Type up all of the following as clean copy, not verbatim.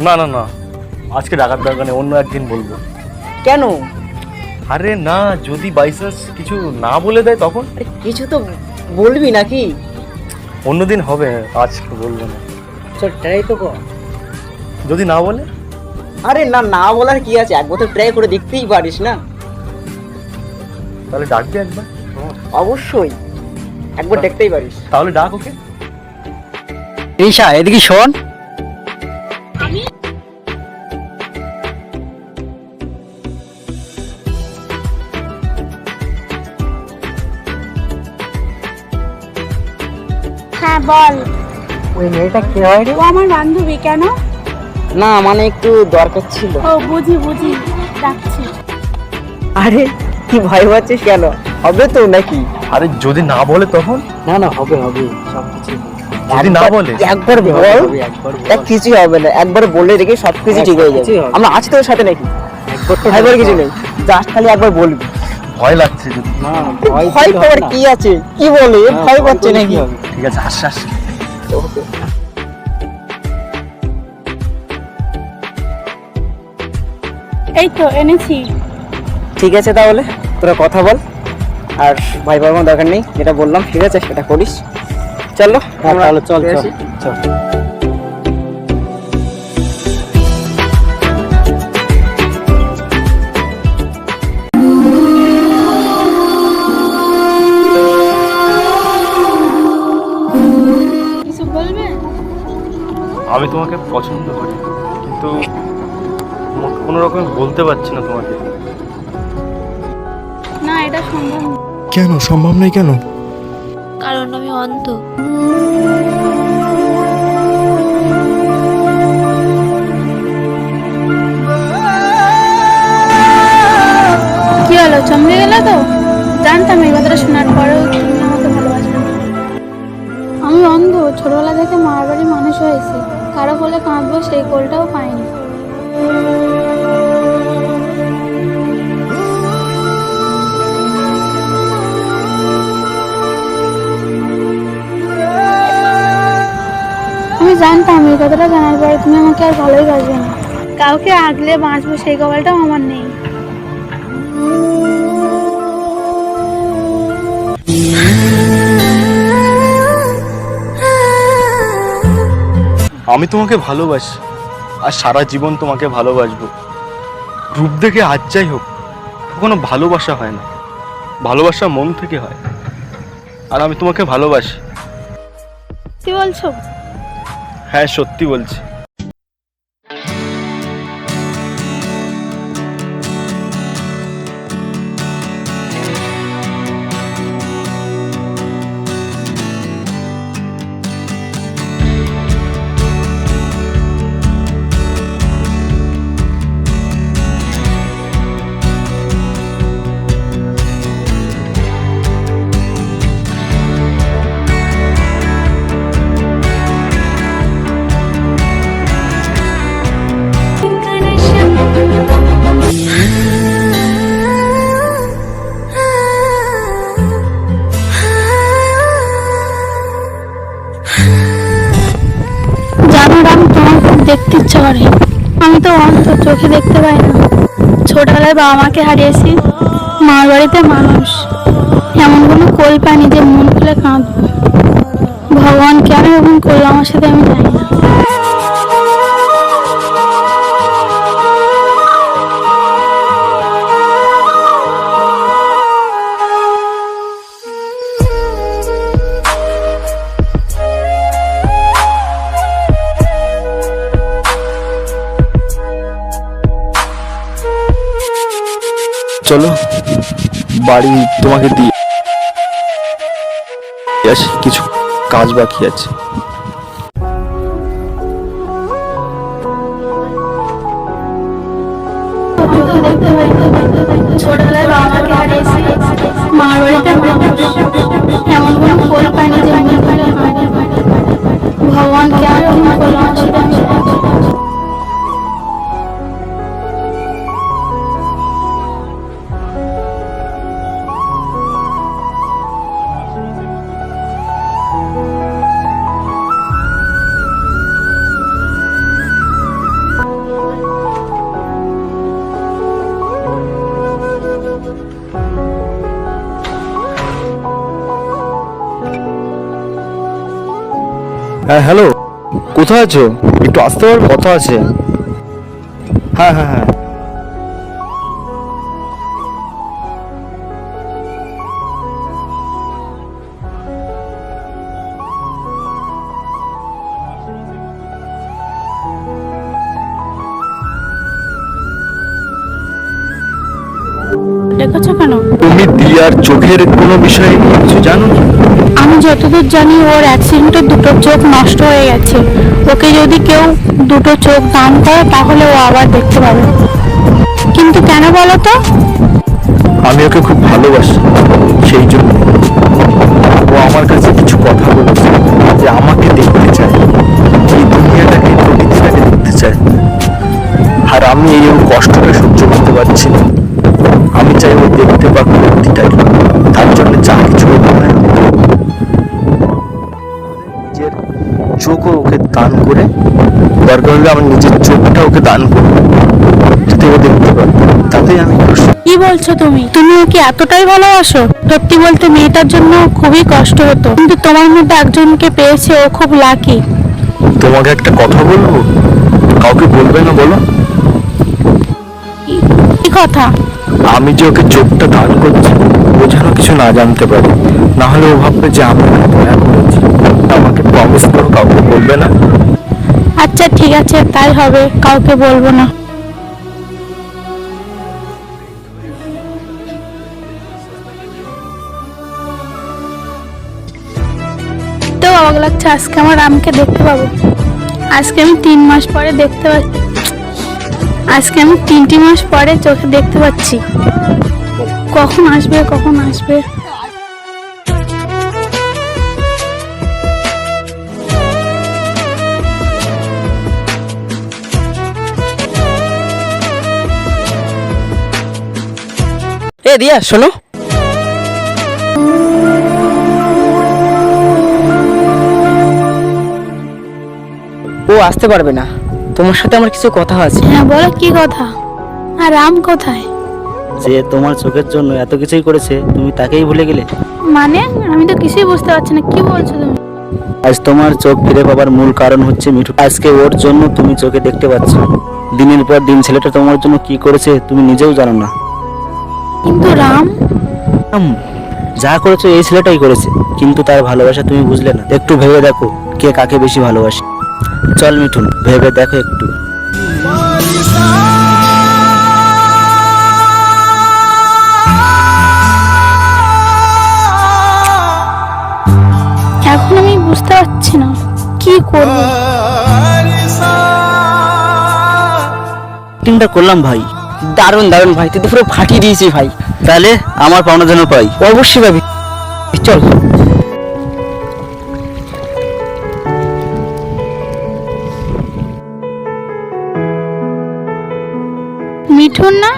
না না না, আজকে ডাকার দরকার নেই, অন্য একদিন বলবো। কেন? আরে না, যদি বাই চান্স কিছু না বলে দেয় তখন? আরে কিছু তো বলবি নাকি? অন্যদিন হবে, আজকে বলবো না। চল ট্রাই তো কর। যদি না বলে? আরে না, না বলার কি আছে, একবার তো ট্রাই করে দেখতেই পারিস না। তাহলে ডাকবি একবার? অবশ্যই, একবার দেখতেই পারিস। তাহলে ডাক ওকে। রিশা এদিকে শোন। হ্যাঁ বল। ওই মেয়েটা কে হয় রে? ও আমার বান্ধবী। কেন? না মানে একটু দরকার ছিল। ও বুঝি বুঝি, রাখছি। আরে কি ভয় পাচ্ছিস কেন? হবে তো নাকি? আরে যদি না বলে তখন? না না, হবে হবে, সবকিছু যদি না বলে? একবার বল, কিছু হবে না, একবার বলে রেখে সবকিছু ঠিক হয়ে যাবে। আমরা আছি তোর সাথে নাকি? একবার কিছু নেই, জাস্ট খালি একবার বলবি। ভয় লাগছে যদি। না ভয় পাওয়ার কি আছে, কি বলে ভয় পাচ্ছে নাকি? ঠিক আছে, আস আস। এই তো এনেছি। ঠিক আছে তাহলে তোরা কথা বল, আর ভয় পাওয়ার কোনো দরকার নেই, যেটা বললাম ঠিক আছে সেটা করিস। চলো আমরা চল চল চল। কিছু বলবে? আমি তোমাকে পছন্দ করি, কিন্তু কোনো রকম বলতে পারছি না তোমাকে। না, এটা সম্ভব না। কেন সম্ভব নয় কেন? কারণ আমি অন্ধ। কি হলো, চমকে গেলে তো? জানতাম এই কথাটা শোনার পরেও তুমি আমাকে ভালোবাসবে না। আমি অন্ধ, ছোটবেলা থেকে মার বাড়ি মানুষ হয়েছি, কারো কোলে কাঁদবো সেই কোলটাও পাইনি। আমি জানতাম এই কথাটা জানার পরে তুমি আমাকে আর ভালোই বাসবে না। কাউকে আগলে বাঁচবো সেই কপালটাও আমার নেই। আমি তোমাকে ভালোবাসি, আর সারা জীবন তোমাকে ভালোবাসবো। রূপ দেখে আজ যাই হোক, কোনো ভালোবাসা হয় না, ভালোবাসা মন থেকে হয়। আর আমি তোমাকে ভালোবাসি। কি বলছো? হ্যাঁ সত্যি বলছি। জানো রাম, তোমার খুব দেখতে ইচ্ছা করে। আমি তো অন্ধ, চোখে দেখতে পাই না। ছোটবেলায় বাবা মাকে হারিয়েছি, মার বাড়িতে মানুষ, এমন কোনো কোল পাইনি যে মন খুলে কাঁদবো। ভগবান কেন এরকম করলো আমার সাথে আমি জানি না। চলো বাড়ি তোমাকে দিয়ে আসি, কিছু কাজ বাকি আছে। ছোটবেলায় বাবা মাকে হারিয়েছি, মার বাড়িতে মানুষ, এমন কোনো কোল পাইনি যে মন খুলে কাঁদবো। ভগবান কেন এরকম করলো আমার সাথে আমি জানি না। হ্যাঁ হ্যালো, কোথায় আছো? একটু আসতে পারো, কথা আছে। হ্যাঁ হ্যাঁ হ্যাঁ। ডেকেছো কেন? তুমি দিয়ার চোখের কোনো বিষয়ে কিছু জানো কি? আমি যতদূর জানি ওর অ্যাক্সিডেন্টে দুটো চোখ নষ্ট হয়ে গেছে। ওকে যদি কেউ দুটো চোখ দান করে তাহলে ও আবার দেখতে পাবে। কিন্তু কেন বলো তো? আমি ওকে খুব ভালোবাসি, সেই জন্য ও আমার কাছে কিছু কথা বলেছে যে আমাকে দেখতে চায়, এই দুনিয়াটাকে, প্রকৃতিটাকে দেখতে চায়। আর আমি এই ওর কষ্টটা সহ্য করতে পারছি না। আমি চাই ও দেখতে পাক প্রকৃতিটাকে, তার জন্য যা কিছু করতে হয় নিজের চোখও ওকে দান করে, দরকার হলে আমি নিজের চোখটা ওকে দান করবো যাতে ও দেখতে পায়, তাতেই আমি খুশি। কি বলছো তুমি? তুমি ওকে এতটাই ভালোবাসো? সত্যি বলতে মেয়েটার জন্য খুবই কষ্ট হতো, কিন্তু তোমার মধ্যে একজনকে পেয়েছে, ও খুব লাকি। তোমাকে একটা কথা বলবো, কাউকে বলবে না বলো? কি কথা? আমি যে ওকে চোখটা দান করছি, ও যেন কিছু না জানতে পারে, না হলে ও ভাববে যে আমি ওকে দয়া করেছি। আমাকে প্রমিস করো কাউকে বলবে না। আচ্ছা ঠিক আছে, তাই হবে, কাউকে বলবো না। তো অবাক লাগছে, আজকে আমার রামকে দেখতে পাবো। আজকে আমি 3 মাস পরে দেখতে পাচ্ছি। আজকে আমি 3টি মাস পরে চোখে দেখতে পাচ্ছি। কখন আসবে, কখন আসবে? এ দিয়া শোনো, ও আসতে পারবে না, তোমার সাথে আমার কিছু কথা আছে। হ্যাঁ বলো, কি কথা? আর রাম কোথায়? যে তোমার চোখের জন্য এত কিছুই করেছে, তুমি তাকেই ভুলে গেলে? মানে আমি তো কিছুই বুঝতে পারছি না, কি বলছো তুমি? আজ তোমার চোখ ফিরে পাবার মূল কারণ হচ্ছে মিঠু। আজকে ওর জন্য তুমি চোখে দেখতে পাচ্ছ। দিনের পর দিন ছেলেটা তোমার জন্য কি করেছে তুমি নিজেও জানো না। কিন্তু রাম, যা করেছো এই ছেলেটাই করেছে, কিন্তু তার ভালোবাসা তুমি বুঝলে না। একটু ভেবে দেখো কে কাকে বেশি ভালোবাসে। চল মিঠুন, ভেবে দেখো একটু। এখন আমি বুঝতে পারছি না কি করব। টিমটা করলাম ভাই, দারুণ দারুণ ভাই, তুই তো পুরো ফাটিয়ে দিয়েছিস ভাই। তাহলে আমার পাওনা যেন পাই। অবশ্যই ভাবি, চল। মিঠুন না?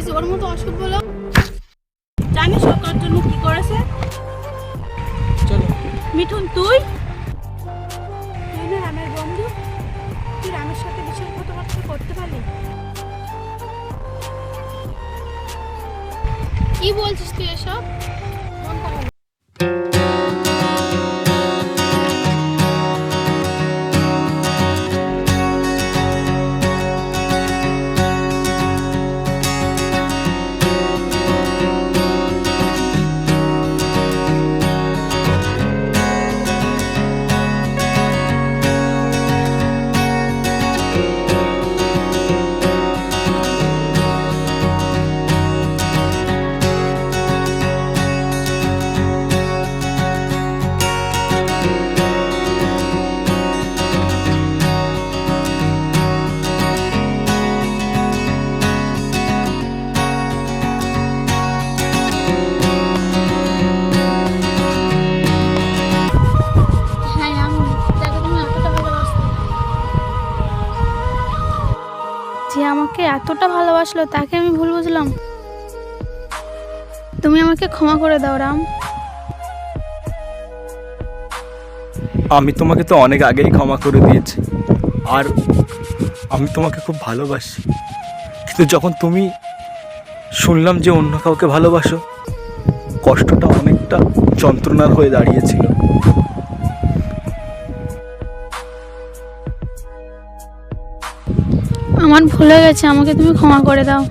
দেখেছিস ওর মতো অসভ্য লোক? জানিস ও তোর জন্য কি করেছে? চলো। মিঠুন তুই না রামের বন্ধু, তুই রামের সাথে বিশ্বাসঘাতকতা করতে পারলি? কি বলছিস তুই এসব? মনটা ভালো। হ্যাঁ আমি যাকে তুমি এতটা ভালোবাসো, যে আমাকে এতটা ভালোবাসলো তাকে আমি ভুল বুঝলাম। তুমি আমাকে ক্ষমা করে দাও রাম। আমি তোমাকে তো অনেক আগেই ক্ষমা করে দিয়েছি, আর আমি তোমাকে খুব ভালোবাসি। কিন্তু যখন তুমি শুনলাম যে অন্য কাউকে ভালোবাসো, কষ্টটা অনেকটা যন্ত্রণার হয়ে দাঁড়িয়েছিল। আমার ভুল হয়ে গেছে, আমাকে তুমি ক্ষমা করে দাও।